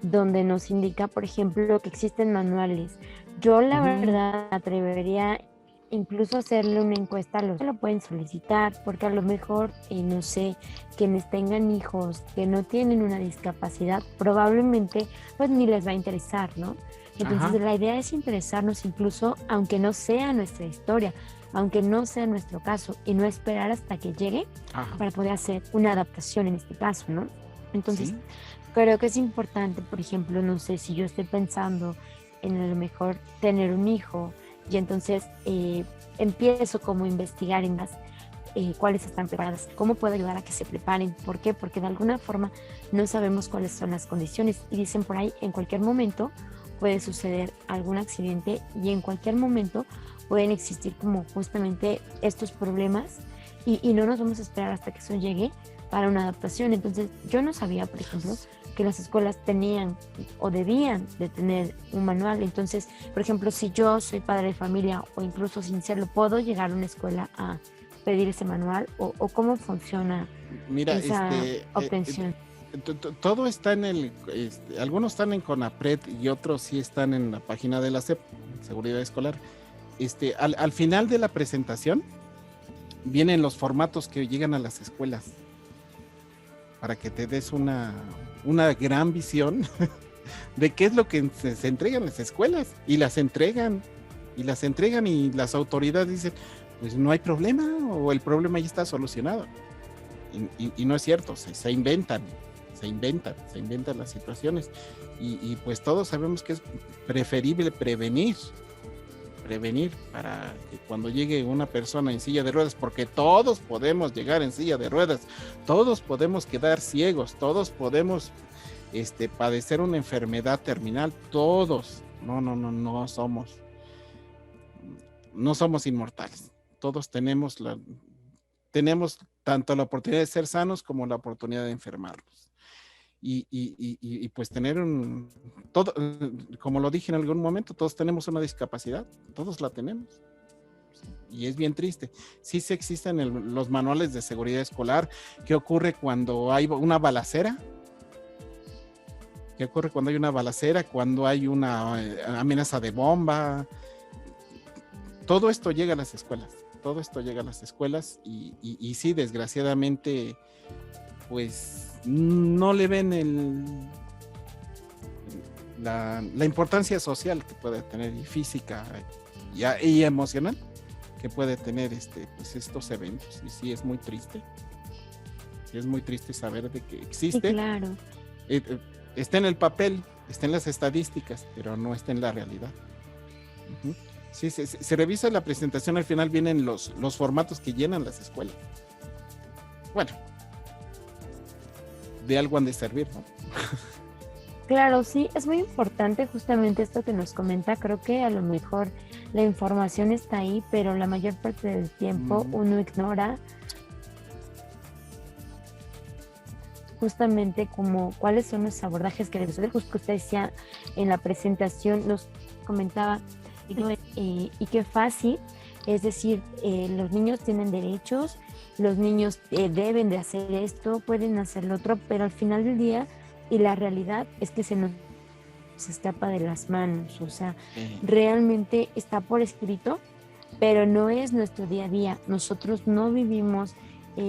donde nos indica, por ejemplo, que existen manuales. Yo la verdad atrevería incluso hacerle una encuesta a los que lo pueden solicitar, porque a lo mejor, no sé, quienes tengan hijos que no tienen una discapacidad, probablemente pues ni les va a interesar, ¿no? Entonces la idea es interesarnos incluso aunque no sea nuestra historia, aunque no sea nuestro caso, y no esperar hasta que llegue para poder hacer una adaptación en este caso, ¿no? Entonces, ¿sí? Creo que es importante, por ejemplo, no sé, si yo estoy pensando en a lo mejor tener un hijo, y entonces empiezo como a investigar en las cuáles están preparadas, cómo puedo ayudar a que se preparen. ¿Por qué? Porque de alguna forma no sabemos cuáles son las condiciones, y dicen por ahí, en cualquier momento puede suceder algún accidente, y en cualquier momento pueden existir como justamente estos problemas, y no nos vamos a esperar hasta que eso llegue para una adaptación. Entonces yo no sabía, por ejemplo, que las escuelas tenían o debían de tener un manual. Entonces, por ejemplo, si yo soy padre de familia, o incluso sin serlo, ¿puedo llegar a una escuela a pedir ese manual, o cómo funciona esa obtención? Todo está en algunos están en CONAPRED y otros sí están en la página de la SEP, Seguridad Escolar. Al final de la presentación vienen los formatos que llegan a las escuelas para que te des una gran visión de qué es lo que se entrega en las escuelas, y las entregan y las autoridades dicen, pues no hay problema, o el problema ya está solucionado, y no es cierto, se inventan las situaciones, y pues todos sabemos que es preferible prevenir para que cuando llegue una persona en silla de ruedas, porque todos podemos llegar en silla de ruedas, todos podemos quedar ciegos, todos podemos padecer una enfermedad terminal, todos, no somos inmortales, todos tenemos tanto la oportunidad de ser sanos como la oportunidad de enfermarnos. Y pues tener todo, como lo dije en algún momento, todos tenemos una discapacidad, todos la tenemos, y es bien triste. Sí existen los manuales de seguridad escolar. ¿Qué ocurre cuando hay una balacera? Cuando hay una amenaza de bomba. Todo esto llega a las escuelas, y sí, desgraciadamente, pues no le ven la importancia social que puede tener, y física y emocional que puede tener pues estos eventos. Y sí, es muy triste saber de que existe. Sí, claro. Está en el papel, está en las estadísticas, pero no está en la realidad. Sí, se revisa la presentación, al final vienen los formatos que llenan las escuelas. Bueno, de algo han de servir, ¿no? Claro, sí, es muy importante justamente esto que nos comenta. Creo que a lo mejor la información está ahí, pero la mayor parte del tiempo uno ignora justamente como cuáles son los abordajes que debe ser. Justo que usted decía en la presentación, nos comentaba, y qué fácil, es decir, los niños tienen derechos, los niños deben de hacer esto, pueden hacer lo otro, pero al final del día, y la realidad es que se nos se escapa de las manos, o sea, realmente está por escrito, pero no es nuestro día a día. Nosotros no vivimos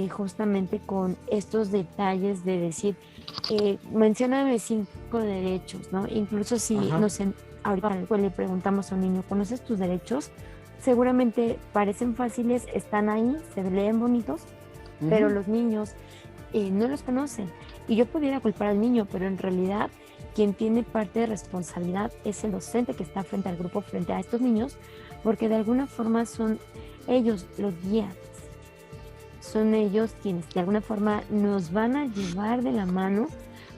justamente con estos detalles de decir, mencióname 5 derechos, ¿no? Incluso si ahorita le preguntamos a un niño, ¿conoces tus derechos? Seguramente parecen fáciles, están ahí, se leen bonitos, pero los niños no los conocen. Y yo pudiera culpar al niño, pero en realidad quien tiene parte de responsabilidad es el docente que está frente al grupo, frente a estos niños, porque de alguna forma son ellos los guías. Son ellos quienes de alguna forma nos van a llevar de la mano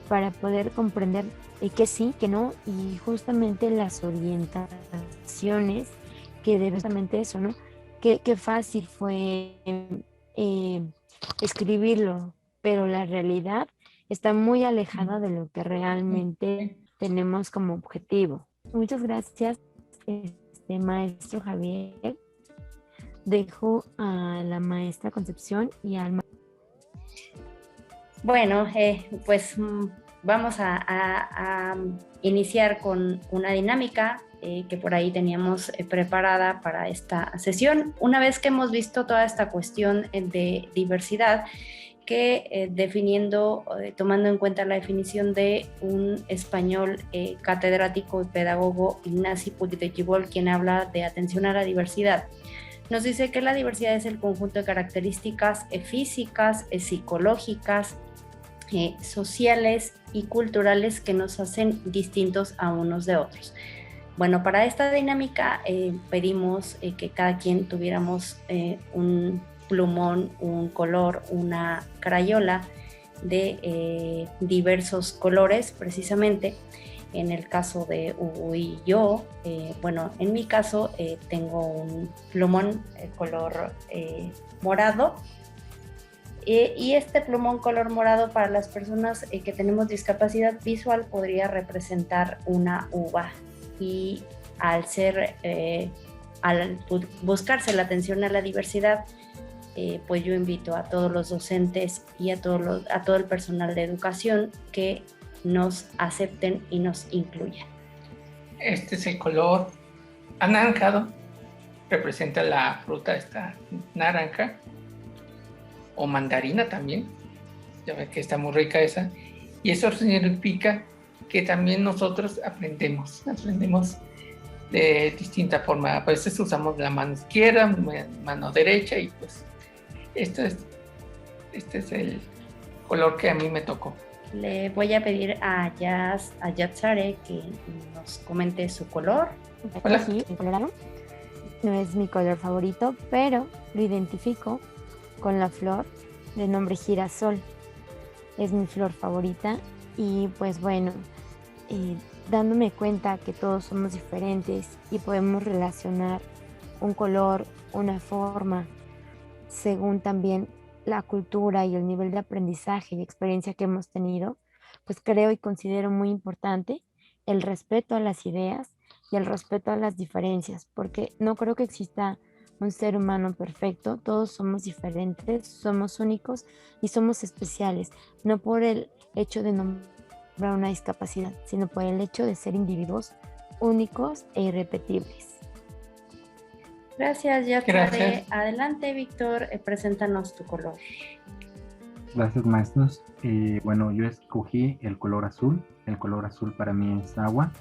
para poder comprender que sí, que no, y justamente las orientaciones que debe justamente eso, ¿no? Qué fácil fue escribirlo, pero la realidad está muy alejada de lo que realmente tenemos como objetivo. Muchas gracias, maestro Javier. Dejo a la maestra Concepción y al... Bueno, pues vamos a iniciar con una dinámica que por ahí teníamos preparada para esta sesión. Una vez que hemos visto toda esta cuestión de diversidad, que tomando en cuenta la definición de un español catedrático y pedagogo, Ignasi Puig de Gibol, quien habla de atención a la diversidad, nos dice que la diversidad es el conjunto de características físicas, psicológicas, sociales y culturales que nos hacen distintos a unos de otros. Bueno, para esta dinámica pedimos que cada quien tuviéramos un plumón, un color, una crayola de diversos colores, precisamente. En el caso de Hugo y yo, en mi caso tengo un plumón color morado, y este plumón color morado para las personas que tenemos discapacidad visual podría representar una uva, y al buscarse la atención a la diversidad, pues yo invito a todos los docentes y a todo el personal de educación que nos acepten y nos incluyan. Este es el color anaranjado, representa la fruta esta naranja o mandarina también, ya ven que está muy rica esa, y eso significa que también nosotros aprendemos de distinta forma. A veces usamos la mano izquierda, mano derecha, y pues este es el color que a mí me tocó. Le voy a pedir a Yatsare que nos comente su color. Hola. Sí, el colorado no es mi color favorito, pero lo identifico con la flor de nombre girasol. Es mi flor favorita, y pues bueno, dándome cuenta que todos somos diferentes y podemos relacionar un color, una forma, según también la cultura y el nivel de aprendizaje y experiencia que hemos tenido, pues creo y considero muy importante el respeto a las ideas y el respeto a las diferencias, porque no creo que exista un ser humano perfecto. Todos somos diferentes, somos únicos y somos especiales, no por el hecho de nombrar una discapacidad, sino por el hecho de ser individuos únicos e irrepetibles. Gracias, Yatsare. Adelante, Víctor, preséntanos tu color. Gracias, maestros. Bueno, yo escogí el color azul. El color azul para mí es agua,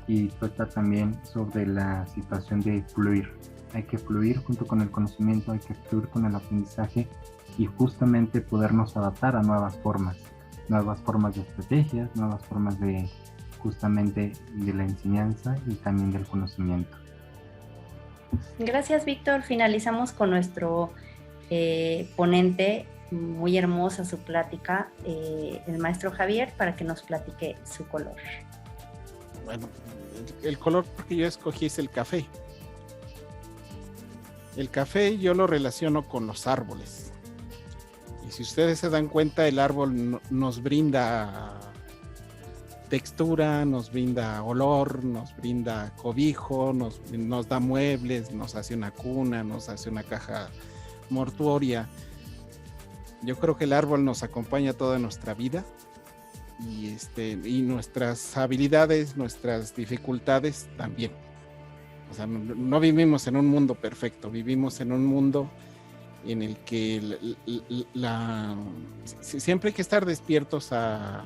y trata también sobre la situación de fluir. Hay que fluir junto con el conocimiento, hay que fluir con el aprendizaje, y justamente podernos adaptar a nuevas formas de estrategias, nuevas formas de justamente de la enseñanza y también del conocimiento. Gracias, Víctor. Finalizamos con nuestro ponente. Muy hermosa su plática, el maestro Javier, para que nos platique su color. Bueno, el color que yo escogí es el café. El café yo lo relaciono con los árboles. Y si ustedes se dan cuenta, el árbol nos brinda textura, nos brinda olor, nos brinda cobijo, nos da muebles, nos hace una cuna, nos hace una caja mortuoria. Yo creo que el árbol nos acompaña toda nuestra vida, y nuestras habilidades, nuestras dificultades también. O sea, no vivimos en un mundo perfecto, vivimos en un mundo en el que siempre hay que estar despiertos a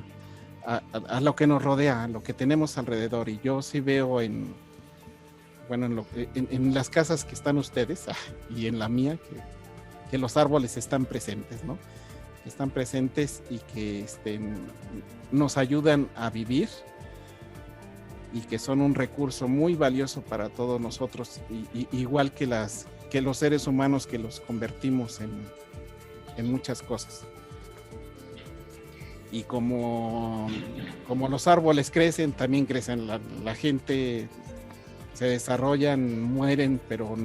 lo que nos rodea, a lo que tenemos alrededor. Y yo sí veo en las casas que están ustedes y en la mía que los árboles están presentes, ¿no? Están presentes y que nos ayudan a vivir y que son un recurso muy valioso para todos nosotros, igual que los seres humanos que los convertimos en muchas cosas. Y como los árboles crecen, también crecen la gente, se desarrollan, mueren, pero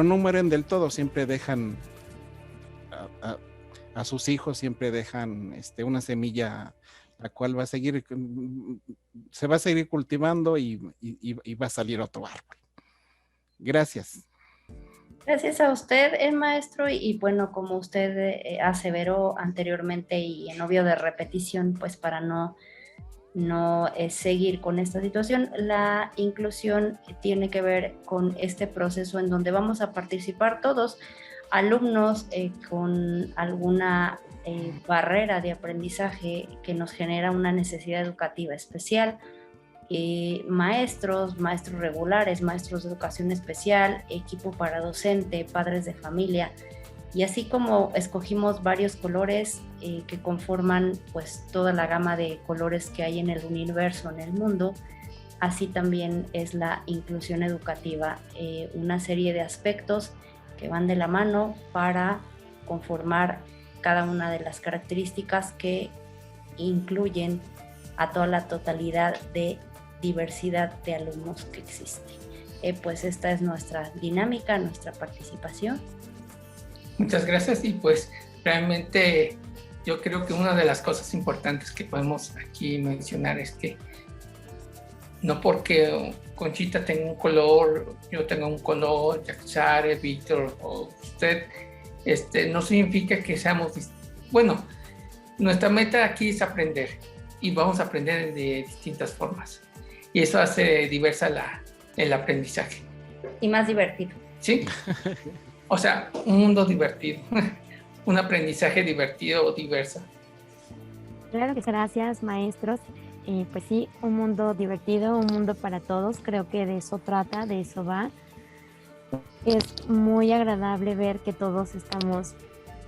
no mueren del todo, siempre dejan a sus hijos, siempre dejan una semilla la cual se va a seguir cultivando y va a salir otro árbol. Gracias. Gracias a usted, maestro, y bueno, como usted aseveró anteriormente y en obvio de repetición, pues para no seguir con esta situación, la inclusión tiene que ver con este proceso en donde vamos a participar todos, alumnos con alguna barrera de aprendizaje que nos genera una necesidad educativa especial, maestros regulares, maestros de educación especial, equipo para docente, padres de familia, y así como escogimos varios colores que conforman pues toda la gama de colores que hay en el universo, en el mundo, así también es la inclusión educativa, una serie de aspectos que van de la mano para conformar cada una de las características que incluyen a toda la totalidad de diversidad de alumnos que existe. Pues esta es nuestra dinámica, nuestra participación. Muchas gracias, y pues realmente yo creo que una de las cosas importantes que podemos aquí mencionar es que no porque Conchita tenga un color, yo tenga un color, Yaxare, Víctor o usted, no significa que seamos, bueno, nuestra meta aquí es aprender y vamos a aprender de distintas formas y eso hace diversa el aprendizaje. Y más divertido. Sí, o sea, un mundo divertido, un aprendizaje divertido o diverso. Claro que gracias, maestros. Pues sí, un mundo divertido, un mundo para todos, creo que de eso trata, de eso va. Es muy agradable ver que todos estamos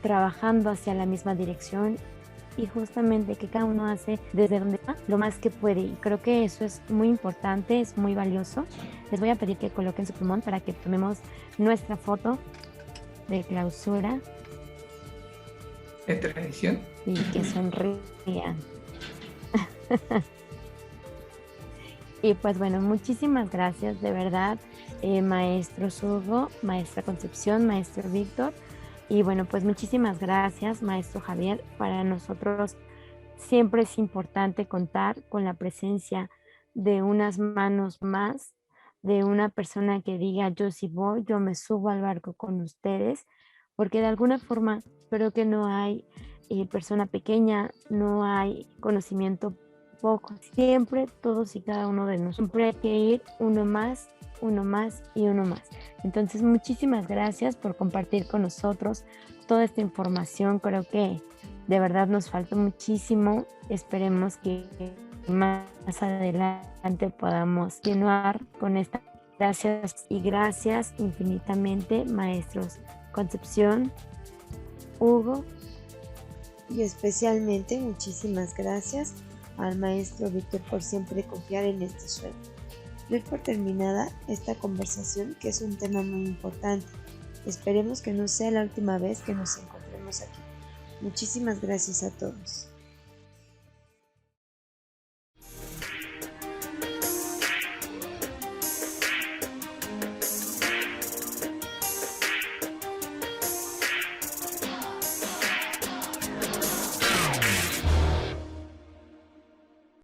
trabajando hacia la misma dirección y justamente que cada uno hace desde donde va lo más que puede, y creo que eso es muy importante, es muy valioso. Les voy a pedir que coloquen su plumón para que tomemos nuestra foto de clausura. ¿De tradición? Y que sonrían. Y pues bueno, muchísimas gracias de verdad, maestro Hugo, maestra Concepción, maestro Víctor, y bueno, pues muchísimas gracias, maestro Javier. Para nosotros siempre es importante contar con la presencia de unas manos más, de una persona que diga yo sí voy, yo me subo al barco con ustedes, porque de alguna forma creo que no hay persona pequeña, no hay conocimiento poco, siempre todos y cada uno de nosotros, siempre hay que ir uno más y uno más. Entonces muchísimas gracias por compartir con nosotros toda esta información. Creo que de verdad nos falta muchísimo, esperemos que más adelante podamos continuar con esta. Gracias y gracias infinitamente, maestros Concepción, Hugo, y especialmente muchísimas gracias al maestro Víctor por siempre confiar en este sueño. Doy por terminada esta conversación, que es un tema muy importante. Esperemos que no sea la última vez que nos encontremos aquí. Muchísimas gracias a todos.